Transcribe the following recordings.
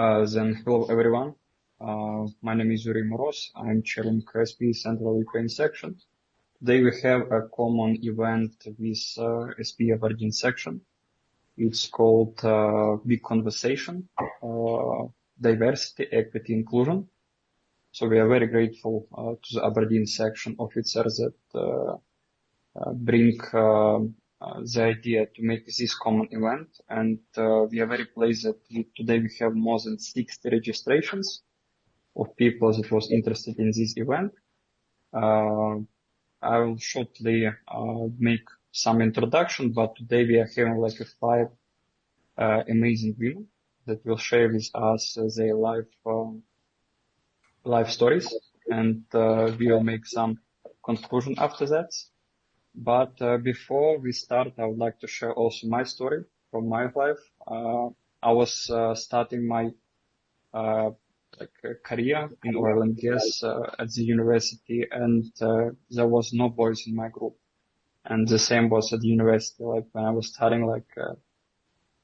Then hello everyone. My name is Yuri Moroz. I'm chairing SP Central Ukraine section. Today we have a common event with SP Aberdeen section. It's called Big Conversation, Diversity, Equity, Inclusion. So we are very grateful to the Aberdeen section officers that bring the idea to make this common event, and we are very pleased that today we have more than 60 registrations of people that was interested in this event. I will shortly make some introduction, but today we are having like five amazing women that will share with us their life stories, and we will make some conclusion after that. But before we start, I would like to share also my story from my life. I was starting my career in oil and gas at the university, and there was no boys in my group. And the same was at the university, like when I was studying,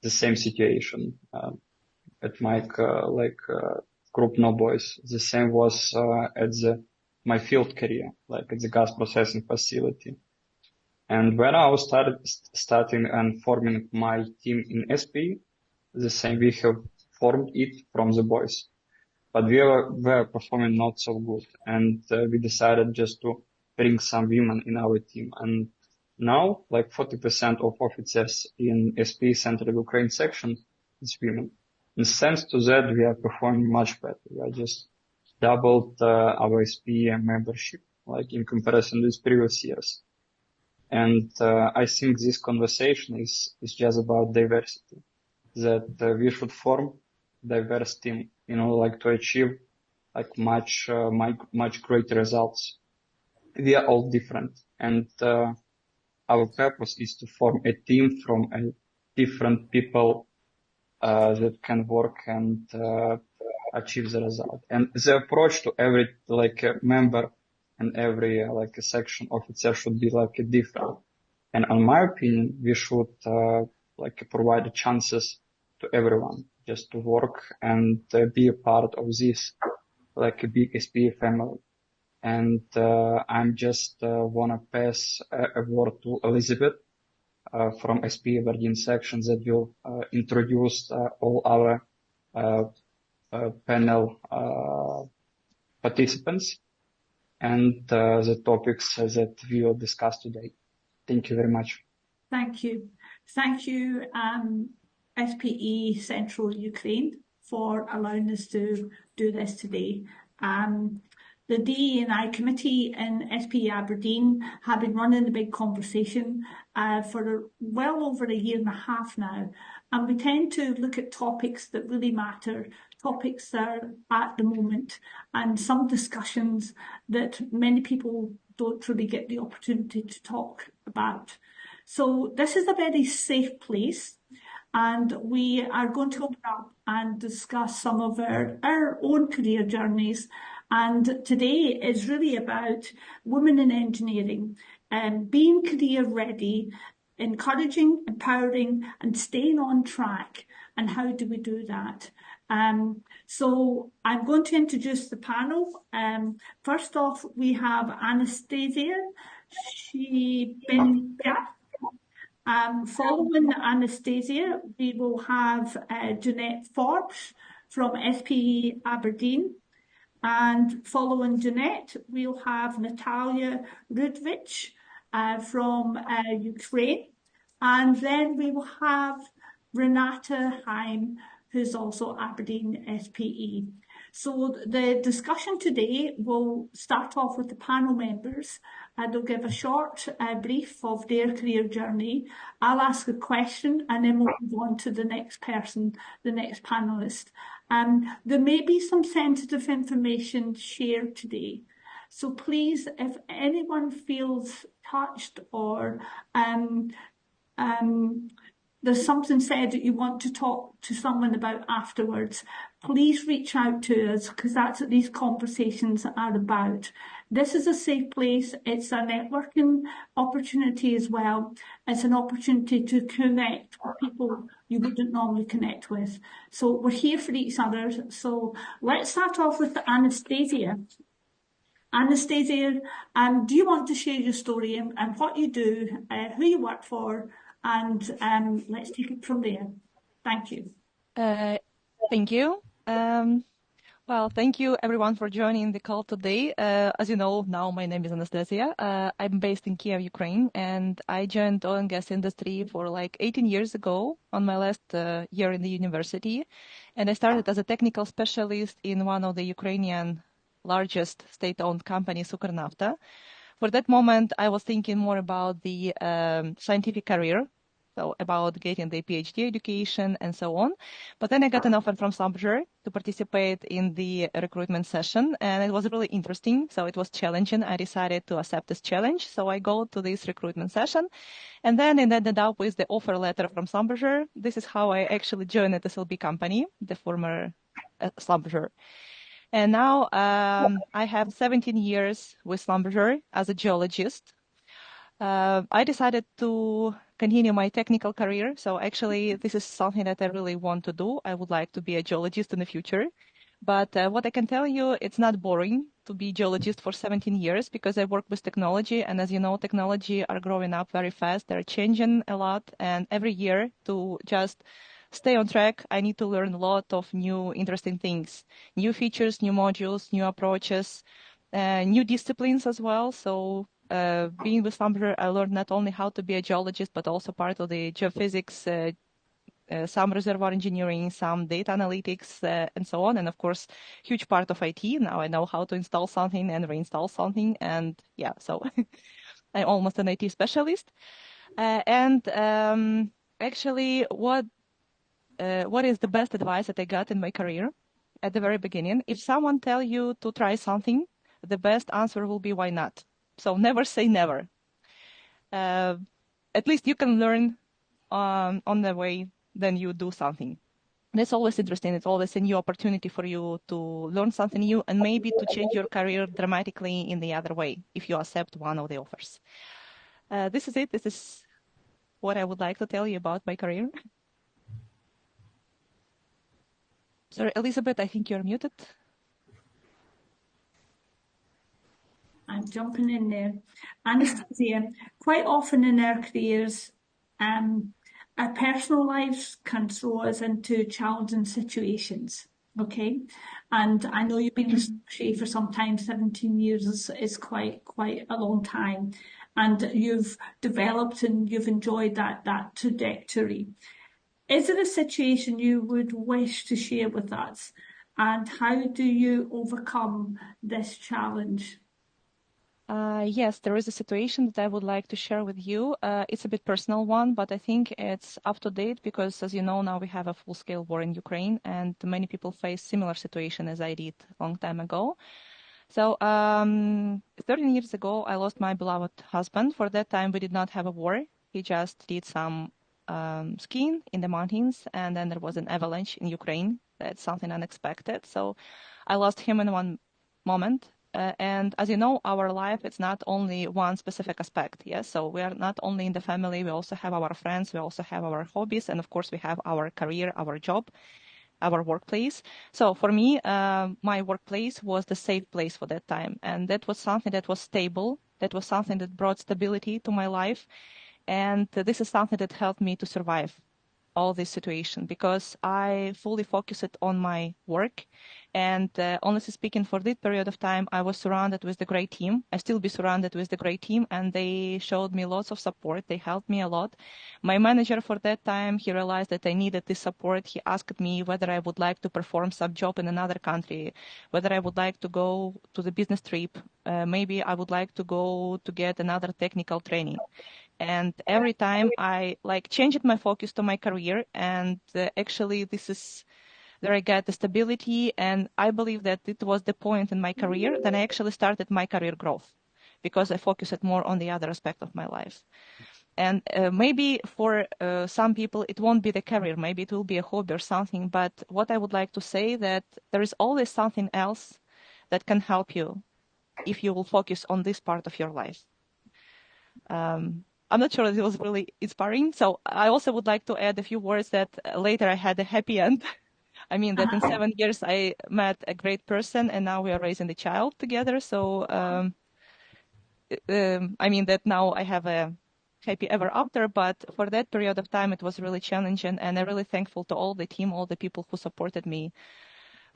the same situation at my group, no boys. The same was at my field career, like at the gas processing facility. And when I was starting and forming my team in SP, the same, we have formed it from the boys. But we were performing not so good. And we decided just to bring some women in our team. And now, 40% of officers in SP Central Ukraine section is women. And thanks to that, we are performing much better. We are just doubled our SP membership, in comparison with previous years. And I think this conversation is just about diversity, that we should form diverse team, to achieve much greater results. We are all different, and our purpose is to form a team from different people that can work and achieve the result. And the approach to every member and every a section officer should be different. And in my opinion, we should provide chances to everyone just to work and be a part of this a big SP family. And I'm just wanna pass a word to Elizabeth from SP Aberdeen section that will introduce all our panel participants and the topics that we will discuss today. Thank you very much. Thank you. Thank you, SPE Central Ukraine, for allowing us to do this today. The DE&I committee in SPE Aberdeen have been running the big conversation for well over a year and a half now. And we tend to look at topics that really matter, topics that are at the moment, and some discussions that many people don't really get the opportunity to talk about. So this is a very safe place, and we are going to open up and discuss some of our own career journeys. And today is really about women in engineering and being career ready, encouraging, empowering, and staying on track. And how do we do that? So I'm going to introduce the panel. First off, we have Anastasia Shybetska. Following Anastasia, we will have Jeanette Forbes from SPE Aberdeen. And following Jeanette, we'll have Natalya Rudevych from Ukraine. And then we will have Renata, Halim, who's also Aberdeen SPE. So the discussion today will start off with the panel members. They'll give a short brief of their career journey. I'll ask a question and then we'll move on to the next person, the next panelist. There may be some sensitive information shared today. So please, if anyone feels touched or there's something said that you want to talk to someone about afterwards, please reach out to us, because that's what these conversations are about. This is a safe place. It's a networking opportunity as well. It's an opportunity to connect with people you wouldn't normally connect with. So we're here for each other. So let's start off with Anastasia. Anastasia, do you want to share your story and what you do, who you work for, and let's take it from there. Thank you. Thank you. Well, thank you everyone for joining the call today. As you know, now my name is Anastasia. I'm based in Kiev, Ukraine, and I joined oil and gas industry for like 18 years ago on my last year in the university. And I started as a technical specialist in one of the Ukrainian largest state-owned companies, Укрнафта. For that moment, I was thinking more about the scientific career, so about getting the PhD education and so on. But then I got an offer from Schlumberger to participate in the recruitment session, and it was really interesting. So it was challenging. I decided to accept this challenge. So I go to this recruitment session, and then it ended up with the offer letter from Schlumberger. This is how I actually joined the SLB company, the former Schlumberger. And now I have 17 years with Schlumberger as a geologist. I decided to continue my technical career. So actually, this is something that I really want to do. I would like to be a geologist in the future. But what I can tell you, it's not boring to be geologist for 17 years because I work with technology. And as you know, technology are growing up very fast. They're changing a lot. And every year to just stay on track, I need to learn a lot of new interesting things, new features, new modules, new approaches, new disciplines as well. So being with Schlumberger, I learned not only how to be a geologist, but also part of the geophysics, some reservoir engineering, some data analytics, and so on. And of course, huge part of IT. Now I know how to install something and reinstall something. And yeah, so I'm almost an IT specialist. Actually, what is the best advice that I got in my career at the very beginning? If someone tell you to try something, the best answer will be why not? So never say never. At least you can learn on the way, then you do something. That's always interesting. It's always a new opportunity for you to learn something new and maybe to change your career dramatically in the other way if you accept one of the offers. This is it. This is what I would like to tell you about my career. Sorry, Elizabeth, I think you're muted. I'm jumping in there. Anastasia, quite often in our careers, our personal lives can throw us into challenging situations, okay? And I know you've been in industry for some time, 17 years is quite a long time. And you've developed and you've enjoyed that trajectory. Is there a situation you would wish to share with us? And how do you overcome this challenge? Yes, there is a situation that I would like to share with you. It's a bit personal one, but I think it's up to date because, as you know, now we have a full-scale war in Ukraine, and many people face similar situation as I did a long time ago. So 13 years ago, I lost my beloved husband. For that time, we did not have a war. He just did some skiing in the mountains, and then there was an avalanche in Ukraine. That's something unexpected. So I lost him in one moment. And as you know, our life, it's not only one specific aspect. Yes, so we are not only in the family, we also have our friends, we also have our hobbies, and of course we have our career, our job, our workplace. So for me, my workplace was the safe place for that time. And that was something that was stable. That was something that brought stability to my life. And this is something that helped me to survive all this situation because I fully focused on my work. And honestly speaking, for this period of time, I was surrounded with the great team. I still be surrounded with the great team, and they showed me lots of support. They helped me a lot. My manager for that time, he realized that I needed this support. He asked me whether I would like to perform some job in another country, whether I would like to go to the business trip. Maybe I would like to go to get another technical training. And every time I changed my focus to my career, and actually this is where I got the stability, and I believe that it was the point in my career that I actually started my career growth because I focused more on the other aspect of my life. And maybe for some people, it won't be the career. Maybe it will be a hobby or something. But what I would like to say that there is always something else that can help you if you will focus on this part of your life. I'm not sure that it was really inspiring. So I also would like to add a few words that later I had a happy end. I mean that in 7 years I met a great person and now we are raising a child together. So I mean that now I have a happy ever after, but for that period of time it was really challenging, and I'm really thankful to all the team, all the people who supported me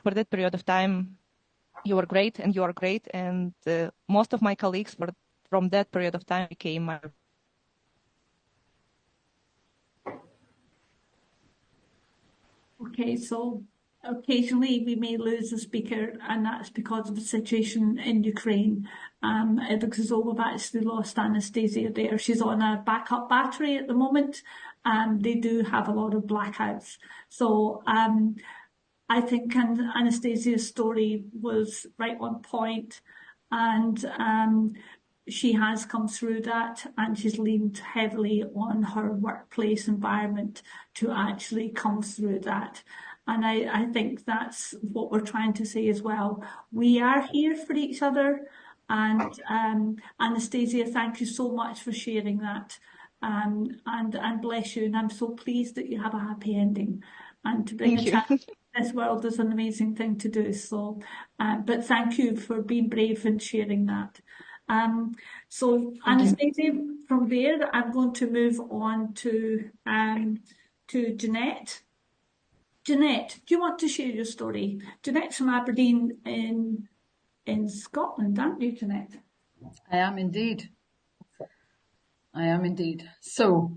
for that period of time. You were great and you are great, and most of my colleagues from that period of time became my... Okay, so occasionally we may lose a speaker, and that's because of the situation in Ukraine. It looks as though we've actually lost Anastasia there. She's on a backup battery at the moment, and they do have a lot of blackouts. So I think Anastasia's story was right on point, and she has come through that, and she's leaned heavily on her workplace environment to actually come through that. And I think that's what we're trying to say as well. We are here for each other. And Anastasia, thank you so much for sharing that. And bless you. And I'm so pleased that you have a happy ending. And to bring a child into this world is an amazing thing to do. So, but thank you for being brave and sharing that. So Anastasia, from there, I'm going to move on to Jeanette. Jeanette, do you want to share your story? Jeanette's from Aberdeen in Scotland, aren't you, Jeanette? I am indeed. I am indeed. So,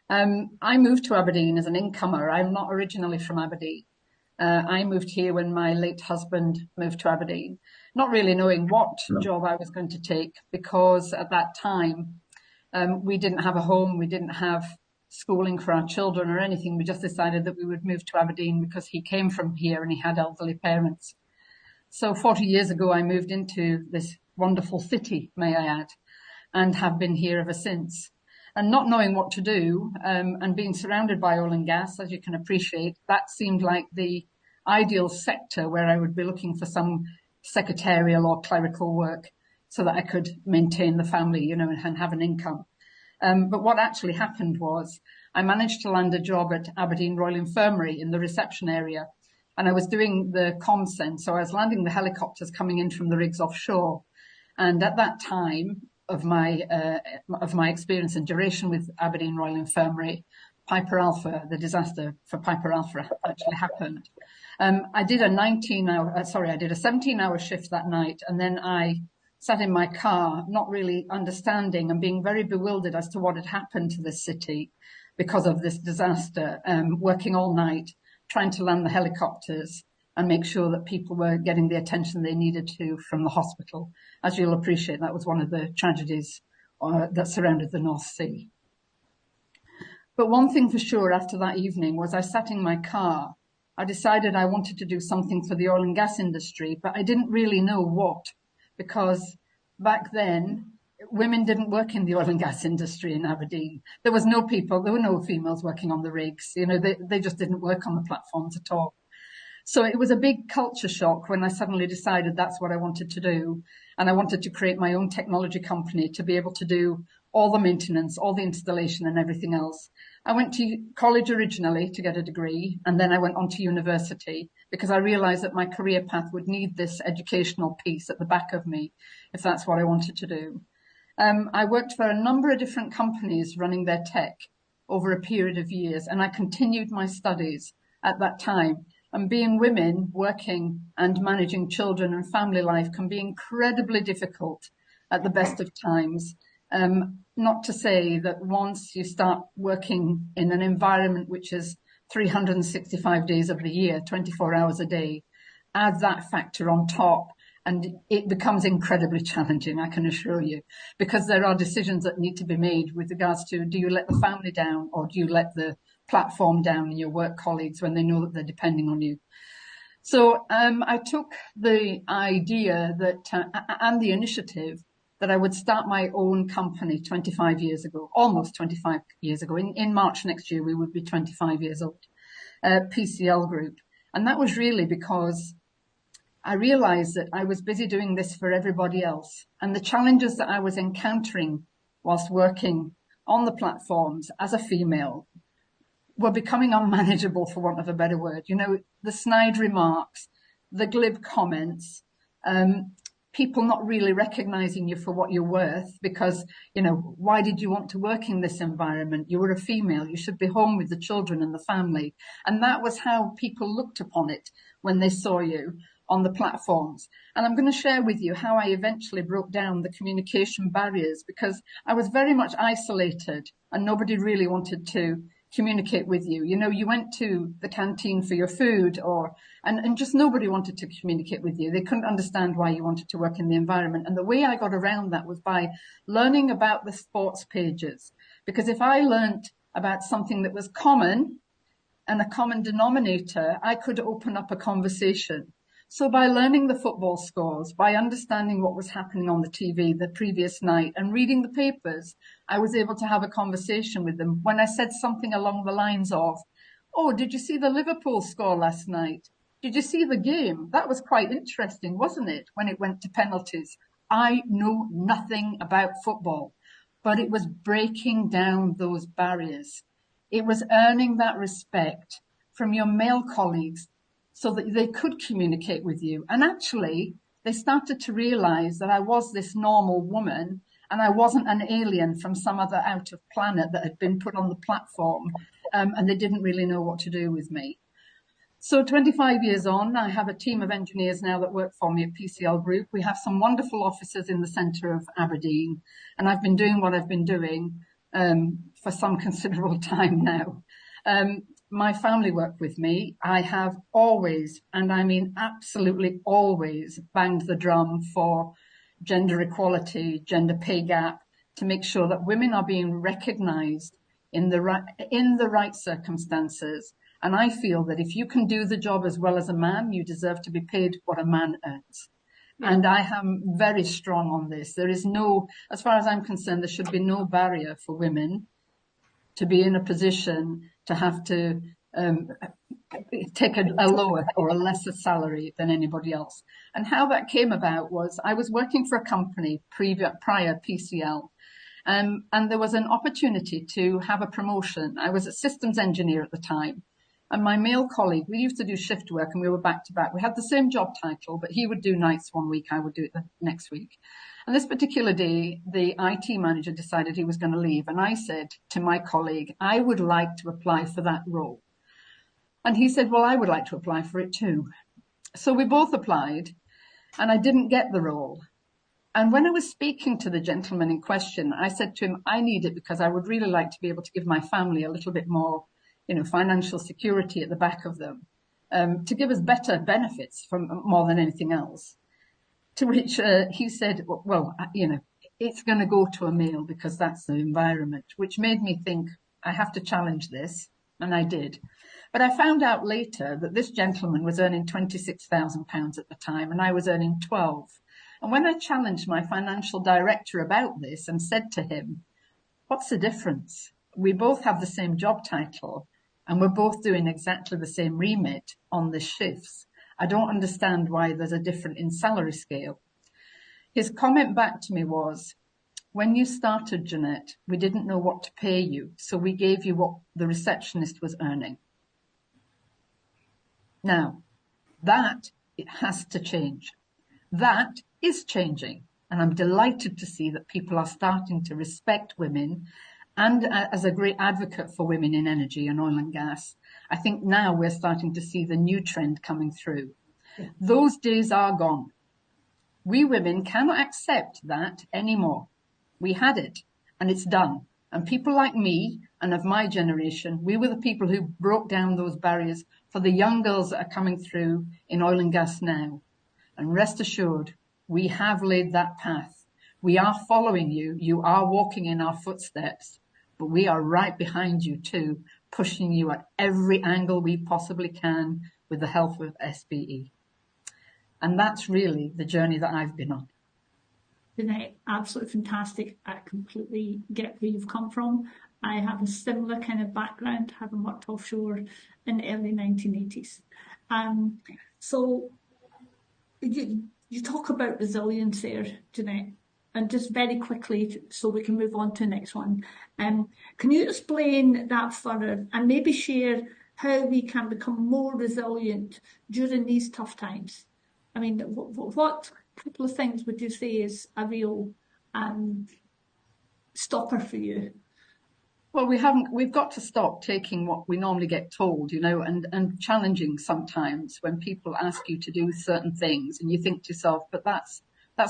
I moved to Aberdeen as an incomer. I'm not originally from Aberdeen. I moved here when my late husband moved to Aberdeen, not really knowing what job I was going to take, because at that time, we didn't have a home, we didn't have schooling for our children or anything. We just decided that we would move to Aberdeen because he came from here and he had elderly parents. So 40 years ago, I moved into this wonderful city, may I add, and have been here ever since. And not knowing what to do, and being surrounded by oil and gas, as you can appreciate, that seemed like the ideal sector where I would be looking for some secretarial or clerical work so that I could maintain the family, you know, and have an income. But what actually happened was I managed to land a job at Aberdeen Royal Infirmary in the reception area, and I was doing the ComSend. So I was landing the helicopters coming in from the rigs offshore. And at that time of my experience and duration with Aberdeen Royal Infirmary, Piper Alpha, the disaster for Piper Alpha actually happened. I did a 17-hour shift that night, and then I sat in my car, not really understanding and being very bewildered as to what had happened to this city because of this disaster, working all night, trying to land the helicopters and make sure that people were getting the attention they needed to from the hospital. As you'll appreciate, that was one of the tragedies that surrounded the North Sea. But one thing for sure after that evening was I sat in my car. I decided I wanted to do something for the oil and gas industry, but I didn't really know what, because back then, women didn't work in the oil and gas industry in Aberdeen. There were no females working on the rigs. You know, they just didn't work on the platforms at all. So it was a big culture shock when I suddenly decided that's what I wanted to do. And I wanted to create my own technology company to be able to do all the maintenance, all the installation and everything else. I went to college originally to get a degree, and then I went on to university because I realized that my career path would need this educational piece at the back of me if that's what I wanted to do. I worked for a number of different companies running their tech over a period of years, and I continued my studies at that time. And being women, working and managing children and family life can be incredibly difficult at the best of times. Not to say that once you start working in an environment which is 365 days of the year, 24 hours a day, add that factor on top, and it becomes incredibly challenging, I can assure you, because there are decisions that need to be made with regards to, do you let the family down or do you let the platform down and your work colleagues when they know that they're depending on you? So I took the idea that and the initiative that I would start my own company 25 years ago, almost 25 years ago. In March next year, we would be 25 years old, PCL Group. And that was really because I realized that I was busy doing this for everybody else. And the challenges that I was encountering whilst working on the platforms as a female were becoming unmanageable, for want of a better word. You know, the snide remarks, the glib comments, people not really recognizing you for what you're worth because, you know, why did you want to work in this environment? You were a female, you should be home with the children and the family. And that was how people looked upon it when they saw you on the platforms. And I'm going to share with you how I eventually broke down the communication barriers, because I was very much isolated and nobody really wanted to communicate with you. You know, you went to the canteen for your food and just nobody wanted to communicate with you. They couldn't understand why you wanted to work in the environment. And the way I got around that was by learning about the sports pages. Because if I learned about something that was common and a common denominator, I could open up a conversation. So by learning the football scores, by understanding what was happening on the TV the previous night and reading the papers, I was able to have a conversation with them. When I said something along the lines of, oh, did you see the Liverpool score last night? Did you see the game? That was quite interesting, wasn't it, when it went to penalties? I know nothing about football, but it was breaking down those barriers. It was earning that respect from your male colleagues so that they could communicate with you. And actually, they started to realize that I was this normal woman and I wasn't an alien from some other out of planet that had been put on the platform, and they didn't really know what to do with me. So 25 years on, I have a team of engineers now that work for me at PCL Group. We have some wonderful offices in the centre of Aberdeen, and I've been doing what I've been doing for some considerable time now. My family work with me. I have always, and I mean absolutely always, banged the drum for gender equality, gender pay gap, to make sure that women are being recognised in the right circumstances. And I feel that if you can do the job as well as a man, you deserve to be paid what a man earns. And I am very strong on this. There is no, as far as I'm concerned, there should be no barrier for women to be in a position to have to take a lower or a lesser salary than anybody else. And how that came about was I was working for a company prior PCL, and there was an opportunity to have a promotion. I was a systems engineer at the time, and my male colleague, we used to do shift work and we were back to back. We had the same job title, but he would do nights one week, I would do it the next week. And this particular day, the IT manager decided he was going to leave. And I said to my colleague, I would like to apply for that role. And he said, well, I would like to apply for it too. So we both applied, and I didn't get the role. And when I was speaking to the gentleman in question, I said to him, I need it because I would really like to be able to give my family a little bit more, you know, financial security at the back of them, to give us better benefits from more than anything else. To which he said, well, you know, it's going to go to a male because that's the environment, which made me think I have to challenge this. And I did. But I found out later that this gentleman was earning £26,000 at the time, and I was earning 12. And when I challenged my financial director about this and said to him, what's the difference? We both have the same job title and we're both doing exactly the same remit on the shifts. I don't understand why there's a difference in salary scale. His comment back to me was, when you started, Jeanette, we didn't know what to pay you, so we gave you what the receptionist was earning. Now, that it has to change. That is changing, and I'm delighted to see that people are starting to respect women. And as a great advocate for women in energy and oil and gas, I think now we're starting to see the new trend coming through. Yeah. Those days are gone. We women cannot accept that anymore. We had it, and it's done. And people like me and of my generation, we were the people who broke down those barriers for the young girls that are coming through in oil and gas now. And rest assured, we have laid that path. We are following you. You are walking in our footsteps, but we are right behind you too, pushing you at every angle we possibly can with the help of SPE. And that's really the journey that I've been on. Jeanette, absolutely fantastic. I completely get where you've come from. I have a similar kind of background, having worked offshore in the early 1980s. So you talk about resilience there, Jeanette, and just very quickly, so we can move on to the next one. Can you explain that further and maybe share how we can become more resilient during these tough times? I mean, what couple of things would you say is a real stopper for you? Well, we've got to stop taking what we normally get told, and challenging sometimes when people ask you to do certain things and you think to yourself, but that's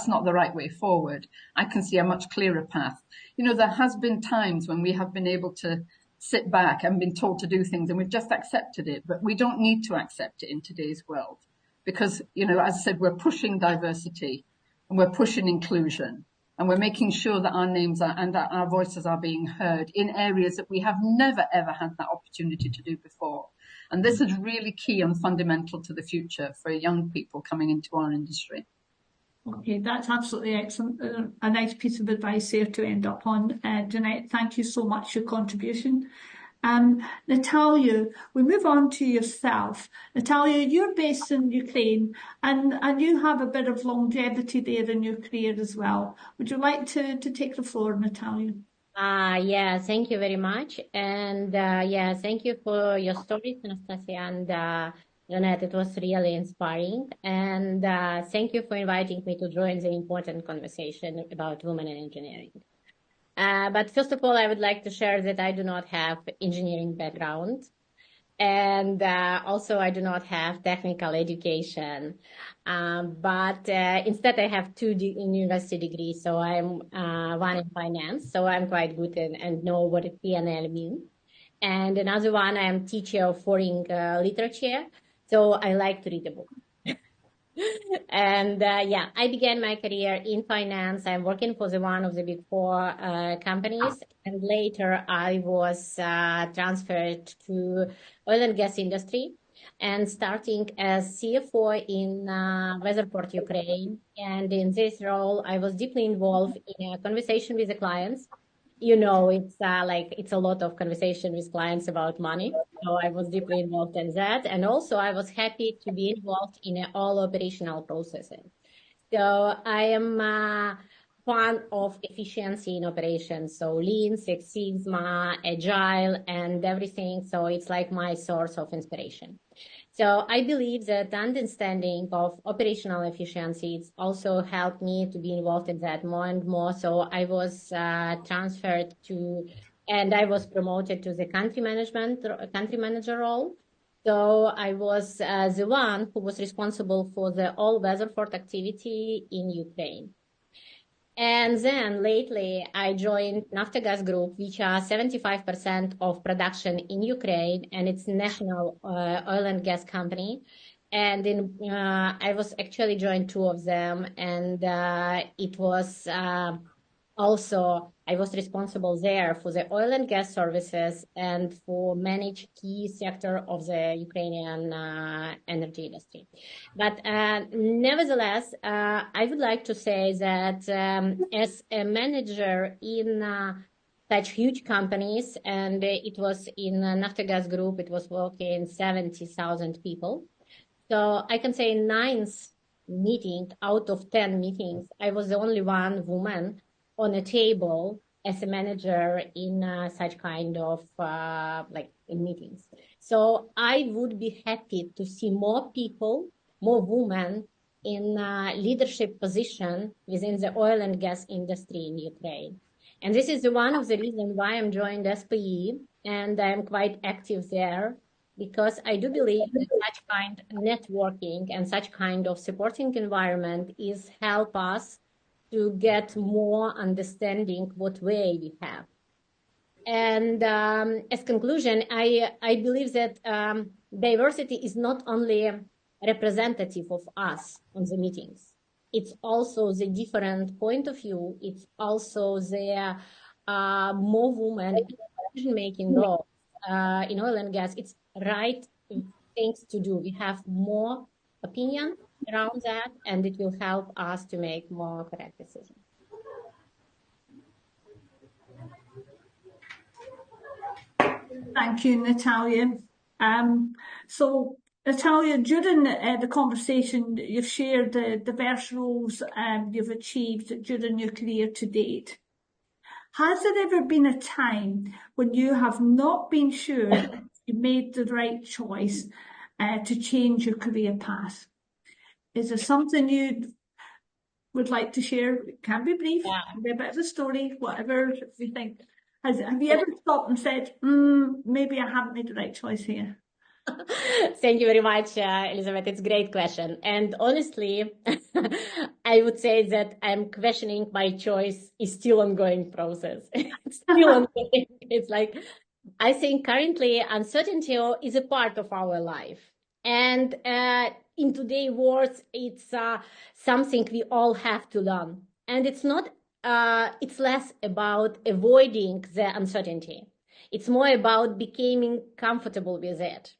not the right way forward. I can see a much clearer path. There has been times when we have been able to sit back and been told to do things and we've just accepted it, but we don't need to accept it in today's world because, as I said, we're pushing diversity and we're pushing inclusion. And we're making sure that our names and our voices are being heard in areas that we have never, ever had that opportunity to do before. And this is really key and fundamental to the future for young people coming into our industry. Okay, that's absolutely excellent. A nice piece of advice there to end up on. Jeanette, thank you so much for your contribution. Natalya, we move on to yourself. Natalya, you're based in Ukraine and you have a bit of longevity there in your career as well. Would you like to take the floor, Natalya? Yeah, thank you very much. And yeah, thank you for your stories, Anastasia and Jeanette. It was really inspiring. And thank you for inviting me to join the important conversation about women in engineering. But first of all, I would like to share that I do not have engineering background. And also, I do not have technical education. But instead, I have two university degrees. So I'm one in finance. So I'm quite good and know what a P&L means. And another one, I am teacher of foreign literature. So I like to read a book. And yeah, I began my career in finance. I'm working for one of the big four companies. And later I was transferred to oil and gas industry and starting as CFO in Weatherport, Ukraine. And in this role, I was deeply involved in a conversation with the clients. It's a lot of conversation with clients about money. So I was deeply involved in that. And also I was happy to be involved in all operational processes. So I am fan of efficiency in operations. So Lean, Six Sigma, Agile, and everything. So it's like my source of inspiration. So I believe that understanding of operational efficiencies also helped me to be involved in that more and more. So I was transferred to, and I was promoted to the country manager role. So I was the one who was responsible for the all Weatherford activity in Ukraine. And then lately, I joined Naftogaz Group, which are 75% of production in Ukraine, and it's national oil and gas company. And I was actually joined two of them, and it was also, I was responsible there for the oil and gas services and for manage key sector of the Ukrainian energy industry. But nevertheless, I would like to say that as a manager in such huge companies, and it was in Naftogaz Group, it was working 70,000 people. So I can say 9th meeting out of 10 meetings, I was the only one woman on a table as a manager in such kind of in meetings. So I would be happy to see more people, more women in leadership position within the oil and gas industry in Ukraine. And this is one of the reasons why I'm joined SPE, and I'm quite active there, because I do believe that such kind of networking and such kind of supporting environment is help us to get more understanding what way we have. And as conclusion, I believe that diversity is not only representative of us on the meetings. It's also the different point of view. It's also the more women in decision-making role in oil and gas. It's right things to do. We have more opinion around that, and it will help us to make more correct decisions. Thank you, Natalya. So, Natalya, during the conversation, you've shared the diverse roles you've achieved during your career to date. Has there ever been a time when you have not been sure you made the right choice to change your career path? Is there something you would like to share? It can be brief, can be a bit of a story, whatever you think. Have you ever stopped and said, maybe I haven't made the right choice here? Thank you very much, Elizabeth. It's a great question. And honestly, I would say that I'm questioning my choice is still ongoing process. It's still ongoing. It's like, I think currently uncertainty is a part of our life. And in today's world, it's something we all have to learn. And it's not, it's less about avoiding the uncertainty. It's more about becoming comfortable with it.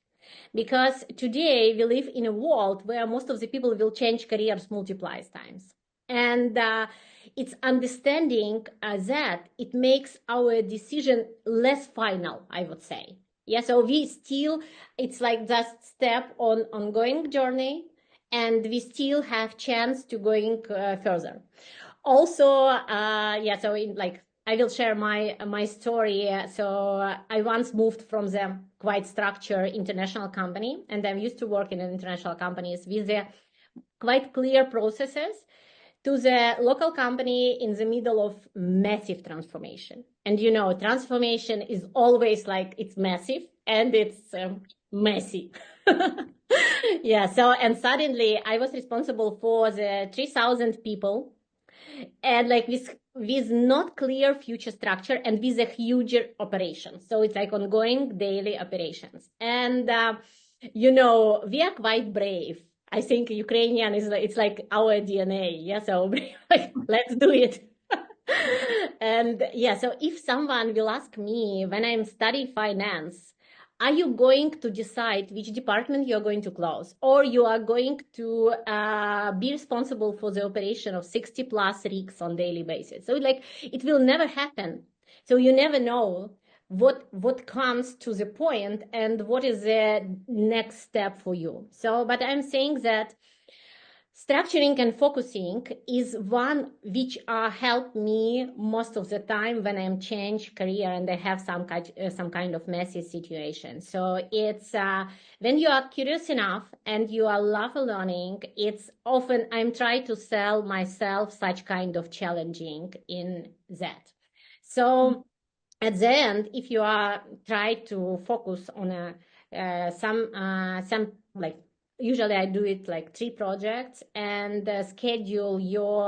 Because today we live in a world where most of the people will change careers multiple times. And it's understanding that it makes our decision less final, I would say. Yeah, so we still, it's like just step on ongoing journey, and we still have chance to going further. Also, yeah, so in like, I will share my story. So I once moved from the quite structured international company, and I'm used to work in international companies with the quite clear processes, to the local company in the middle of massive transformation. And you know, transformation is always like, it's massive and it's messy. Yeah, so, and suddenly I was responsible for the 3,000 people, and like with not clear future structure and with a huge operation. So it's like ongoing daily operations. And, you know, we are quite brave. I think Ukrainian is, it's like our DNA. Yeah, so like, let's do it. And yeah, so if someone will ask me when I'm studying finance, are you going to decide which department you're going to close, or you are going to be responsible for the operation of 60 plus rigs on daily basis? So like, it will never happen. So you never know what comes to the point and what is the next step for you. So, but I'm saying that structuring and focusing is one which helped me most of the time when I'm change career and I have some kind of messy situation. So it's when you are curious enough and you are love learning, it's often I'm trying to sell myself such kind of challenging in that. So at the end, if you are try to focus on some like, usually I do it like 3 projects and schedule your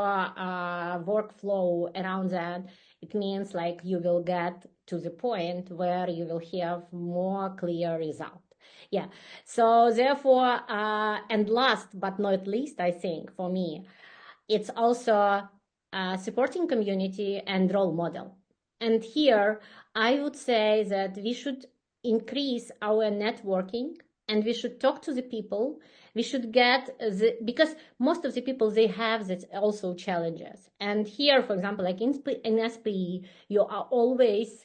workflow around that. It means like you will get to the point where you will have more clear result. Yeah. So therefore, and last but not least, I think for me, it's also supporting community and role model. And here I would say that we should increase our networking, and we should talk to the people. We should get because most of the people, they have that also challenges. And here, for example, like in SPE, you are always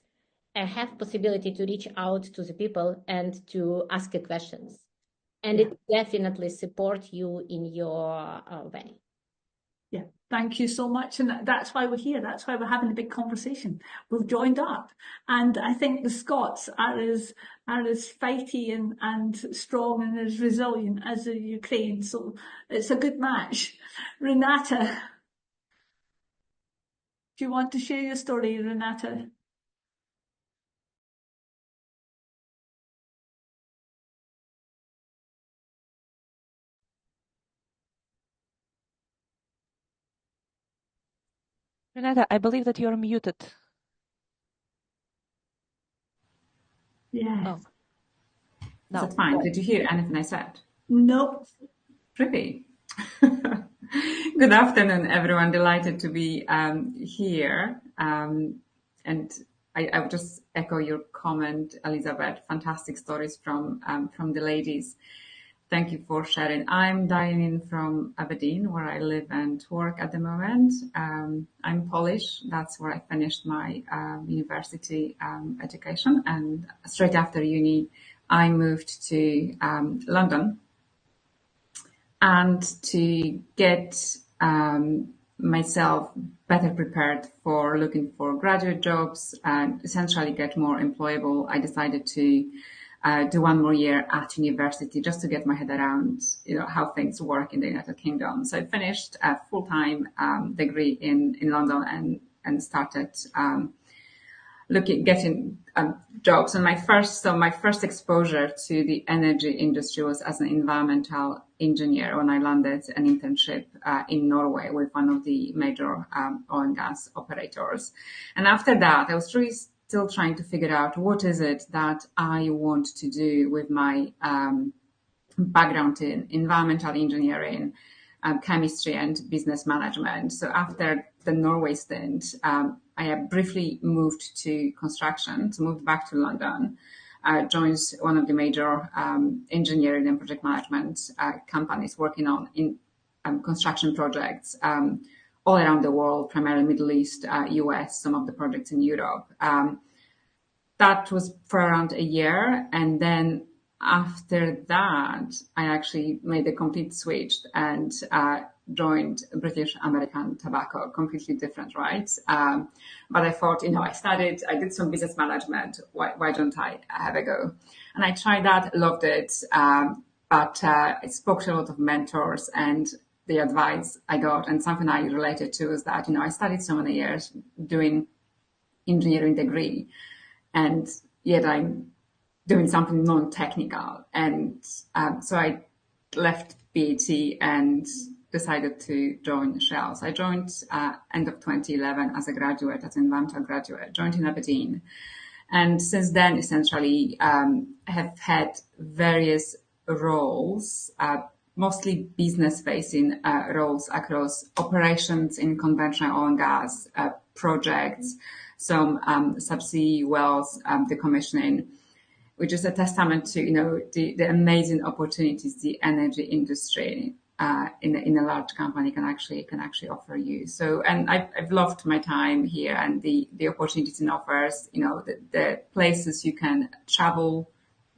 have possibility to reach out to the people and to ask questions. And it definitely support you in your way. Yeah, thank you so much. And that's why we're here. That's why we're having a big conversation. We've joined up. And I think the Scots are as fighty and strong and as resilient as the Ukraine. So it's a good match. Renata, do you want to share your story, Renata? Renata, I believe that you're muted. Yeah. Oh. No. That's fine. Did you hear anything I said? Nope. Pretty. Good afternoon, everyone. Delighted to be here. And I would just echo your comment, Elizabeth. Fantastic stories from the ladies. Thank you for sharing. I'm dialing in from Aberdeen, where I live and work at the moment. I'm Polish. That's where I finished my university education. And straight after uni, I moved to London. And to get myself better prepared for looking for graduate jobs and essentially get more employable, I decided to do one more year at university just to get my head around, how things work in the United Kingdom. So I finished a full-time degree in London and started getting jobs. And my first exposure to the energy industry was as an environmental engineer when I landed an internship in Norway with one of the major oil and gas operators. And after that, I was really still trying to figure out what is it that I want to do with my background in environmental engineering, chemistry and business management. So after the Norway stint, I briefly moved to construction, so moved back to London, joined one of the major engineering and project management companies working on construction projects all around the world, primarily Middle East, US, some of the projects in Europe. That was for around a year. And then after that, I actually made a complete switch and joined British American Tobacco, completely different, right? But I thought, I did some business management. Why don't I have a go? And I tried that, loved it. But I spoke to a lot of mentors, and the advice I got and something I related to is that, I studied so many years doing engineering degree, and yet I'm doing something non-technical. And so I left BAT and decided to join Shell. So I joined end of 2011 as a graduate, as an environmental graduate, joined in Aberdeen. And since then, essentially, have had various roles, mostly business-facing roles across operations in conventional oil and gas projects, some subsea wells decommissioning, which is a testament to the amazing opportunities the energy industry in a large company can actually offer you. So, and I've loved my time here and the opportunities it offers. The places you can travel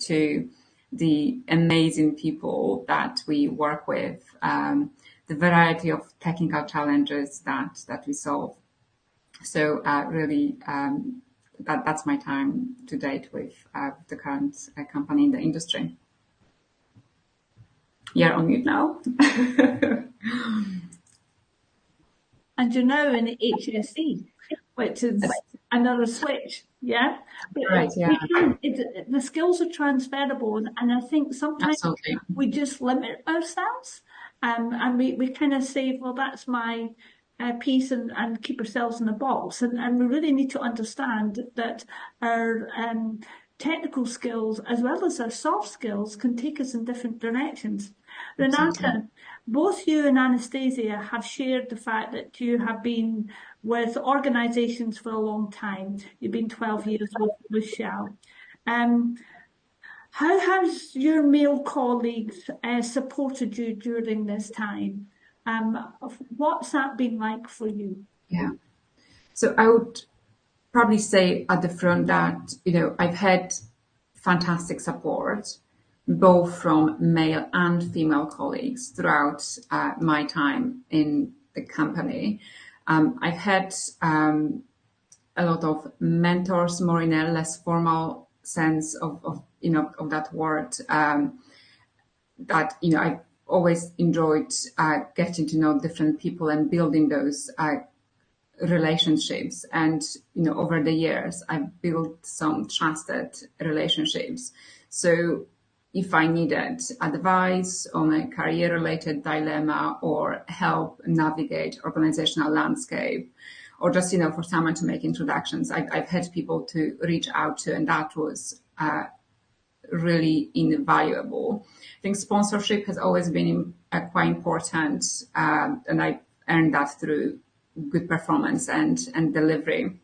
to, the amazing people that we work with, the variety of technical challenges that we solve. So really, that's my time to date with the current company in the industry. You're on mute now. And you're now in HSE, which is another switch, yeah? Right, yeah. The skills are transferable, and I think sometimes Absolutely. we just limit ourselves, and we kind of say, well, that's my piece, and keep ourselves in a box. And we really need to understand that our technical skills, as well as our soft skills, can take us in different directions. Renata, both you and Anastasia have shared the fact that you have been with organisations for a long time. You've been 12 years with Shell. How has your male colleagues supported you during this time? What's that been like for you? Yeah. So I would probably say at the front that, I've had fantastic support, both from male and female colleagues throughout my time in the company. I've had a lot of mentors, more in a less formal sense of that word, that, I've always enjoyed getting to know different people and building those relationships. And, over the years, I've built some trusted relationships. So if I needed advice on a career-related dilemma or help navigate organizational landscape, or just, for someone to make introductions, I've had people to reach out to, and that was really invaluable. I think sponsorship has always been quite important, and I earned that through good performance and delivery.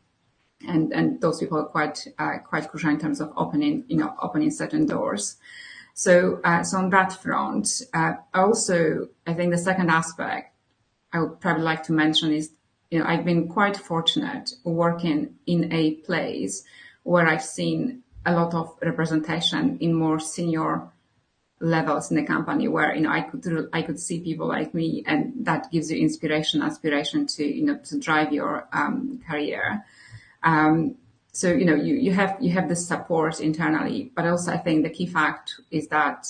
And those people are quite crucial in terms of opening certain doors. So, so on that front, also, I think the second aspect I would probably like to mention is, I've been quite fortunate working in a place where I've seen a lot of representation in more senior levels in the company, where I could see people like me, and that gives you aspiration to to drive your career. So you have this support internally, but also I think the key fact is that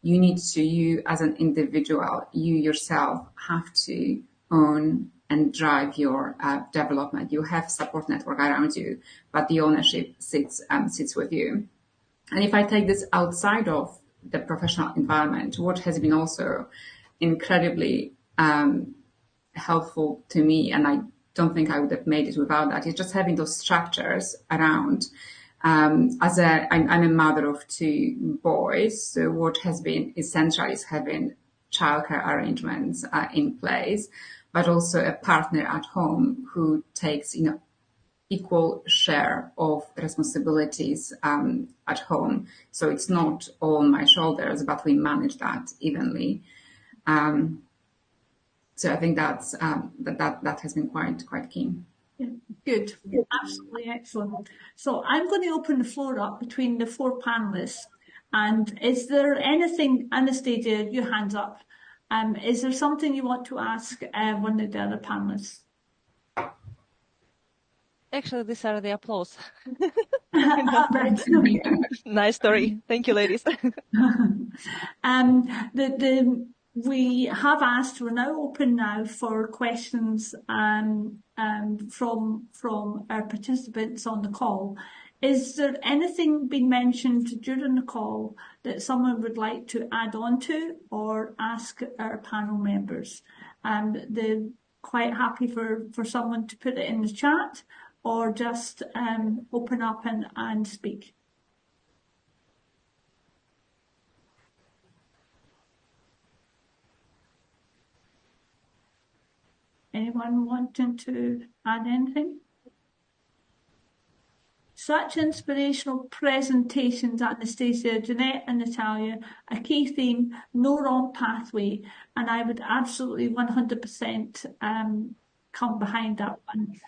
you as an individual, you yourself have to own and drive your development. You have support network around you, but the ownership sits with you. And if I take this outside of the professional environment, what has been also incredibly helpful to me, and I don't think I would have made it without that, is just having those structures around. I'm a mother of 2 boys, so what has been essential is having childcare arrangements in place, but also a partner at home who takes equal share of responsibilities at home. So it's not all on my shoulders, but we manage that evenly. So I think that has been quite key. Yeah, good, absolutely excellent. So I'm going to open the floor up between the 4 panelists. And is there anything, Anastasia, your hand's up. Is there something you want to ask one of the other panelists? Actually, these are the applause. Right. Nice story. Thank you, ladies. We have asked, we're now open now for questions from our participants on the call. Is there anything been mentioned during the call that someone would like to add on to or ask our panel members? They're quite happy for someone to put it in the chat or just open up and speak. Anyone wanting to add anything? Such inspirational presentations, Anastasia, Jeanette and Natalya, a key theme, no wrong pathway, and I would absolutely 100% come behind that one.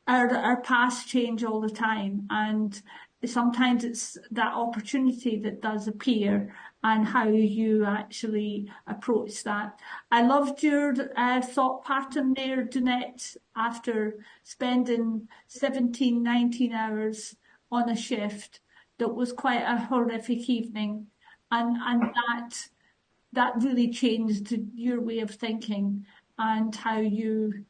Our paths change all the time, and sometimes it's that opportunity that does appear and how you actually approach that. I loved your thought pattern there, Jeanette, after spending 17, 19 hours on a shift. That was quite a horrific evening, and that really changed your way of thinking and how you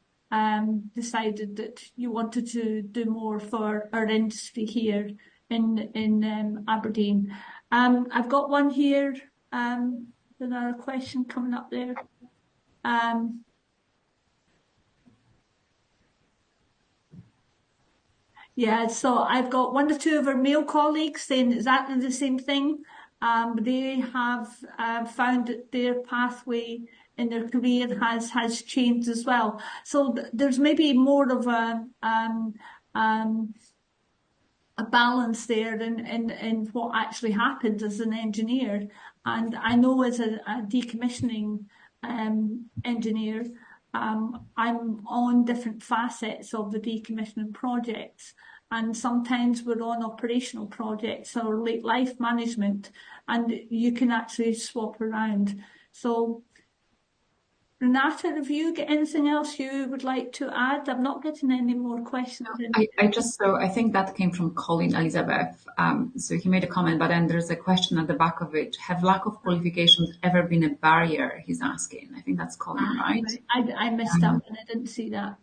decided that you wanted to do more for our industry here in Aberdeen. I've got one here. Another question coming up there. Yeah, so I've got 1 or 2 of our male colleagues saying exactly the same thing. They have found that their pathway in their career has changed as well. So there's maybe more of a balance there in what actually happens as an engineer. And I know as a decommissioning engineer, I'm on different facets of the decommissioning projects. And sometimes we're on operational projects or late life management, and you can actually swap around. So Renata, have you got anything else you would like to add? I'm not getting any more questions. I think that came from Colin Elizabeth. So he made a comment, but then there's a question at the back of it. Have lack of qualifications ever been a barrier? He's asking. I think that's Colin, right? I missed that one. I didn't see that.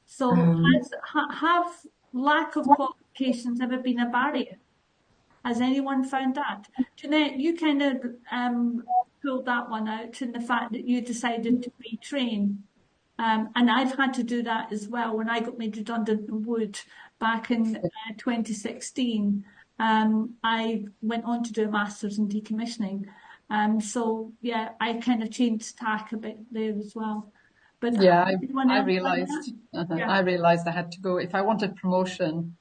So have lack of qualifications ever been a barrier? Has anyone found that? Jeanette, you kind of pulled that one out in the fact that you decided to retrain. And I've had to do that as well. When I got made redundant in Wood back in 2016, I went on to do a master's in decommissioning. So yeah, I kind of changed tack a bit there as well. But yeah, I realised I had to go if I wanted promotion.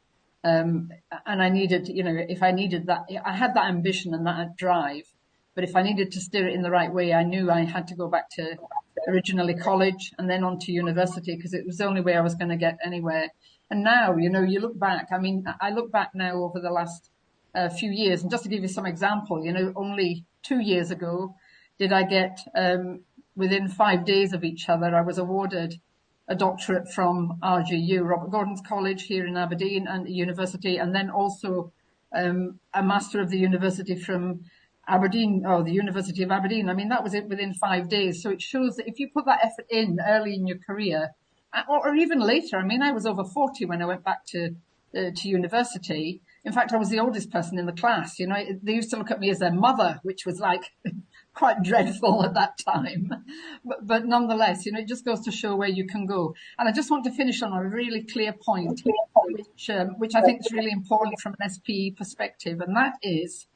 And I needed, if I needed that, I had that ambition and that drive. But if I needed to steer it in the right way, I knew I had to go back to originally college and then on to university, because it was the only way I was going to get anywhere. And now, you look back, I look back now over the last few years, and just to give you some example, only 2 years ago did I get, within 5 days of each other, I was awarded a doctorate from RGU, Robert Gordon's College here in Aberdeen and university, and then also a master of the university from Aberdeen, or the University of Aberdeen. That was it within 5 days. So it shows that if you put that effort in early in your career, or even later, I was over 40 when I went back to university. In fact, I was the oldest person in the class. They used to look at me as their mother, which was like quite dreadful at that time. But nonetheless, it just goes to show where you can go. And I just want to finish on a really clear point, which I think is really important from an SPE perspective. And that is,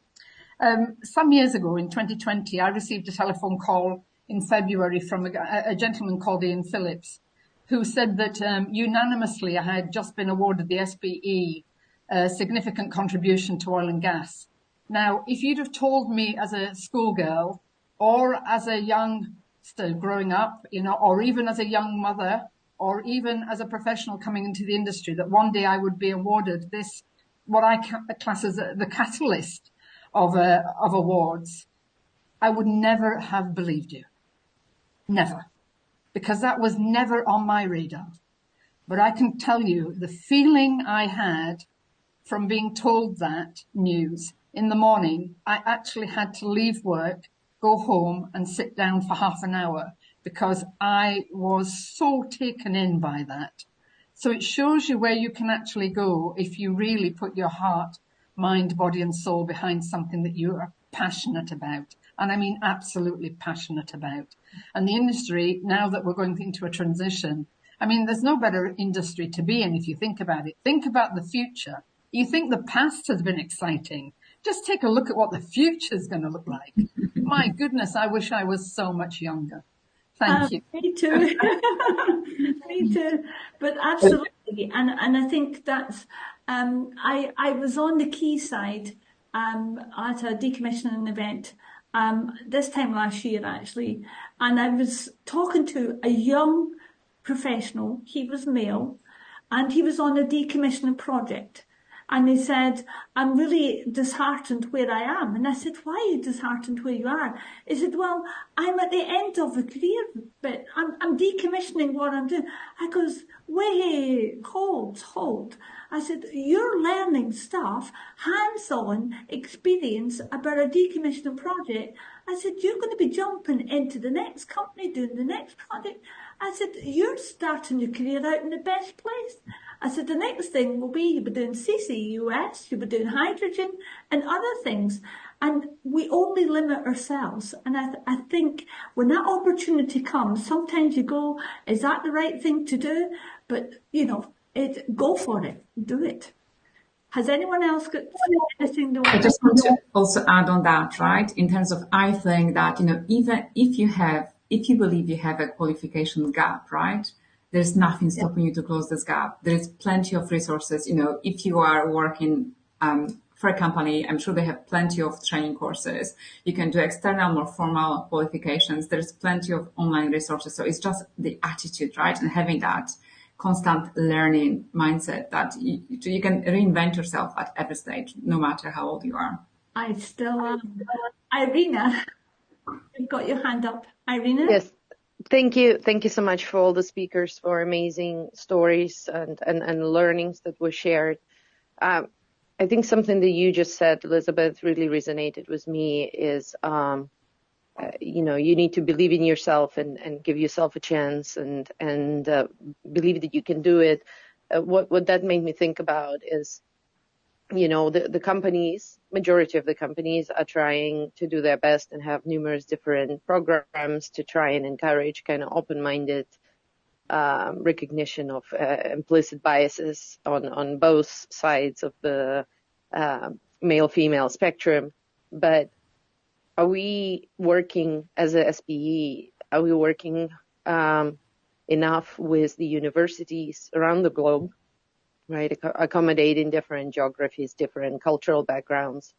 some years ago in 2020, I received a telephone call in February from a gentleman called Ian Phillips, who said that unanimously I had just been awarded the SPE significant contribution to oil and gas. Now, if you'd have told me as a schoolgirl or as a youngster growing up, or even as a young mother, or even as a professional coming into the industry, that one day I would be awarded this, what I class as the catalyst of awards, I would never have believed you. Never. Because that was never on my radar. But I can tell you the feeling I had from being told that news in the morning. I actually had to leave work, go home and sit down for half an hour because I was so taken in by that. So it shows you where you can actually go if you really put your heart, mind, body and soul behind something that you are passionate about. And absolutely passionate about. And the industry, now that we're going into a transition, there's no better industry to be in if you think about it. Think about the future. You think the past has been exciting. Just take a look at what the future is going to look like. My goodness, I wish I was so much younger. Thank you. Me too. Me too. But absolutely. And I think that's, I was on the quayside at a decommissioning event this time last year, actually. And I was talking to a young professional. He was male and he was on a decommissioning project. And he said, I'm really disheartened where I am. And I said, why are you disheartened where you are? He said, well, I'm at the end of a career, but I'm decommissioning what I'm doing. I goes, wait, hold. I said, you're learning stuff, hands-on experience about a decommissioning project. I said, you're going to be jumping into the next company, doing the next project. I said, you're starting your career out in the best place. I said, the next thing will be you'll be doing CCUS, you'll be doing hydrogen and other things. And we only limit ourselves. And I think when that opportunity comes, sometimes you go, is that the right thing to do? But, go for it. Do it. Has anyone else got anything to I just want to also add on that, right? In terms of, I think that, even if you believe you have a qualification gap, right? There's nothing stopping you to close this gap. There is plenty of resources. If you are working for a company, I'm sure they have plenty of training courses. You can do external, more formal qualifications. There's plenty of online resources. So it's just the attitude, right? And having that constant learning mindset that you can reinvent yourself at every stage, no matter how old you are. I still am. Irina, you've got your hand up. Irina? Yes. Thank you. Thank you so much for all the speakers for amazing stories and learnings that were shared. I think something that you just said, Elizabeth, really resonated with me is, you need to believe in yourself and give yourself a chance and believe that you can do it. What that made me think about is, the companies, majority of the companies are trying to do their best and have numerous different programs to try and encourage kind of open-minded recognition of implicit biases on both sides of the male-female spectrum. But are we working as a SPE? Are we working enough with the universities around the globe right? Accommodating different geographies, different cultural backgrounds,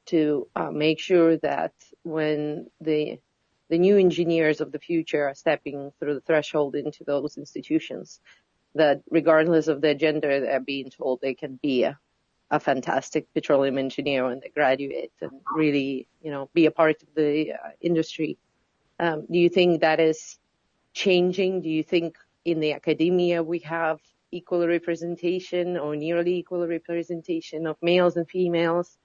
to make sure that when the new engineers of the future are stepping through the threshold into those institutions, that regardless of their gender, they're being told they can be a fantastic petroleum engineer when they graduate and really, be a part of the industry. Do you think that is changing? Do you think in the academia we have equal representation or nearly equal representation of males and females?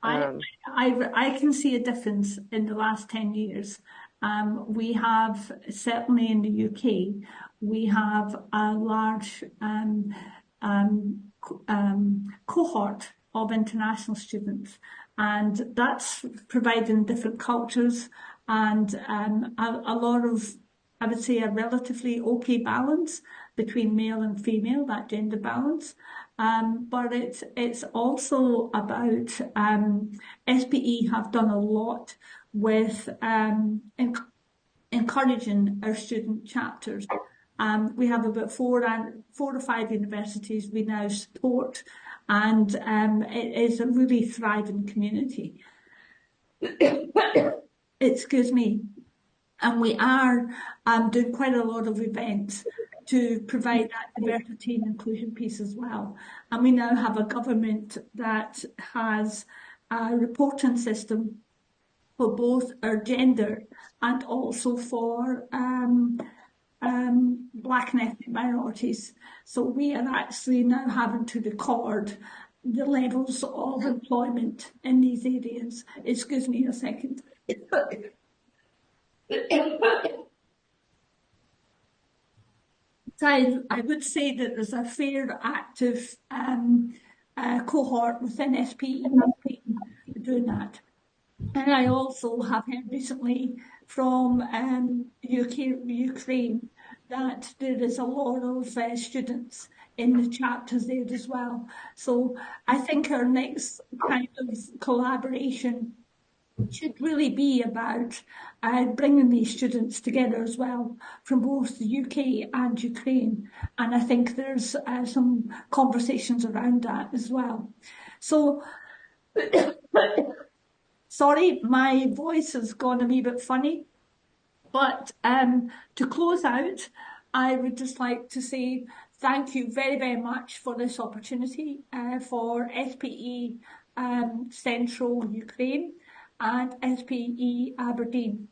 I can see a difference in the last 10 years. We have, certainly in the UK, we have a large cohort of international students, and that's providing different cultures and a lot of, I would say, a relatively okay balance between male and female, that gender balance. But it's also about SPE have done a lot with encouraging our student chapters. We have about 4 or 5 universities we now support, and it is a really thriving community. Excuse me. And we are doing quite a lot of events to provide that diversity and inclusion piece as well. And we now have a government that has a reporting system for both our gender and also for Black and ethnic minorities. So we are actually now having to record the levels of employment in these areas. Excuse me a second. So I would say that there's a fair active cohort within SPE doing that. And I also have heard recently from Ukraine that there is a lot of students in the chapters there as well. So I think our next kind of collaboration should really be about bringing these students together as well from both the UK and Ukraine. And I think there's some conversations around that as well. So, sorry, my voice has gone a wee bit funny. But to close out, I would just like to say thank you very, very much for this opportunity for SPE Central Ukraine and SPE Aberdeen.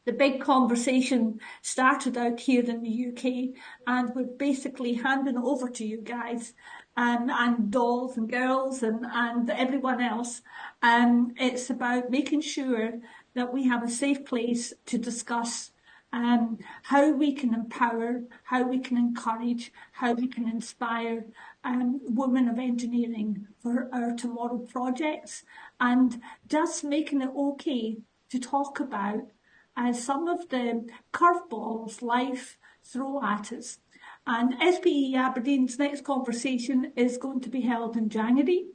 The big conversation started out here in the UK, and we're basically handing over to you guys and dolls and girls and everyone else. It's about making sure that we have a safe place to discuss how we can empower, how we can encourage, how we can inspire women of engineering for our tomorrow projects, and just making it okay to talk about some of the curveballs life throw at us. And SPE Aberdeen's next conversation is going to be held in January,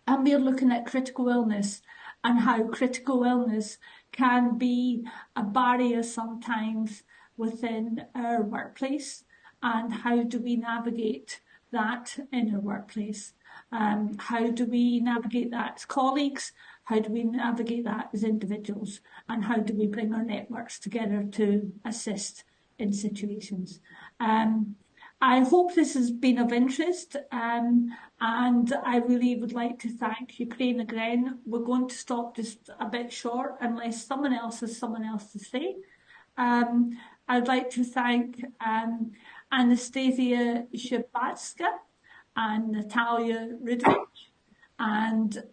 and we're looking at critical illness and how critical illness can be a barrier sometimes within our workplace, and how do we navigate that in our workplace? How do we navigate that as colleagues? How do we navigate that as individuals? And how do we bring our networks together to assist in situations? I hope this has been of interest, and I really would like to thank Ukraine again. We're going to stop just a bit short unless someone else has something else to say. I'd like to thank Anastasia Shybetska and Natalya Rudevych, and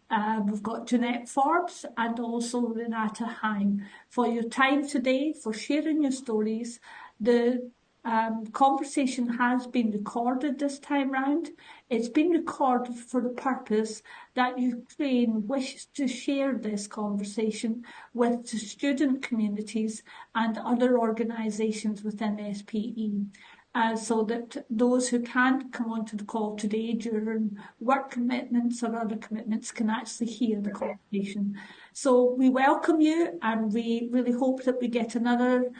we've got Jeanette Forbes and also Renata Halim for your time today, for sharing your stories. The conversation has been recorded this time round. It's been recorded for the purpose that Ukraine wishes to share this conversation with the student communities and other organisations within SPE. So that those who can't come onto the call today during work commitments or other commitments can actually hear the conversation. So we welcome you, and we really hope that we get another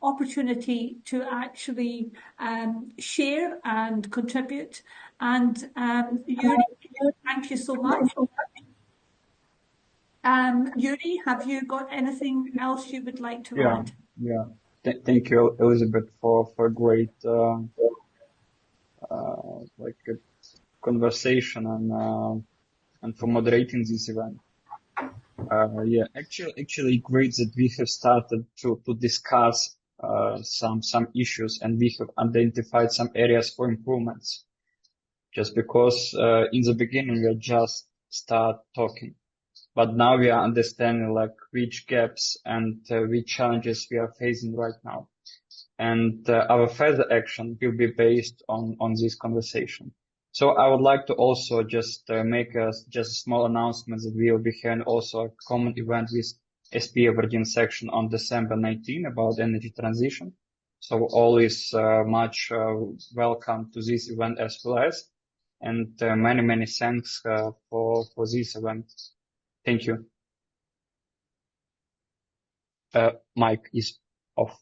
opportunity to actually share and contribute. And Yuri, thank you so much. Yuri, have you got anything else you would like to add? Yeah. Thank you, Elizabeth, for a great conversation and for moderating this event. Actually great that we have started to discuss some issues, and we have identified some areas for improvements. Just because in the beginning we just start talking, but now we are understanding like which gaps and which challenges we are facing right now, and our further action will be based on this conversation. So I would like to also just make a small announcement that we will be having also a common event with SP Aberdeen section on December 19 about energy transition. So all is much welcome to this event as well as, and many thanks for this event. Thank you. Mic is off.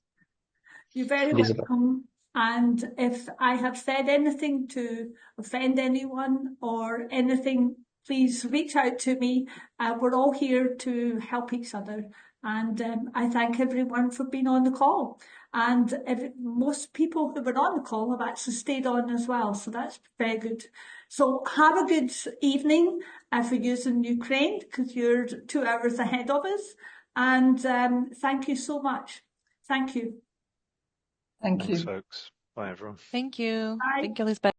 You're very Elizabeth. welcome. And if I have said anything to offend anyone or anything, please reach out to me. We're all here to help each other. And I thank everyone for being on the call. And most people who were on the call have actually stayed on as well. So that's very good. So have a good evening for using Ukraine, because you're 2 hours ahead of us. And thank you so much. Thank you. Thank you. Thanks, folks. Bye, everyone. Thank you. Bye. Thank you, Elizabeth.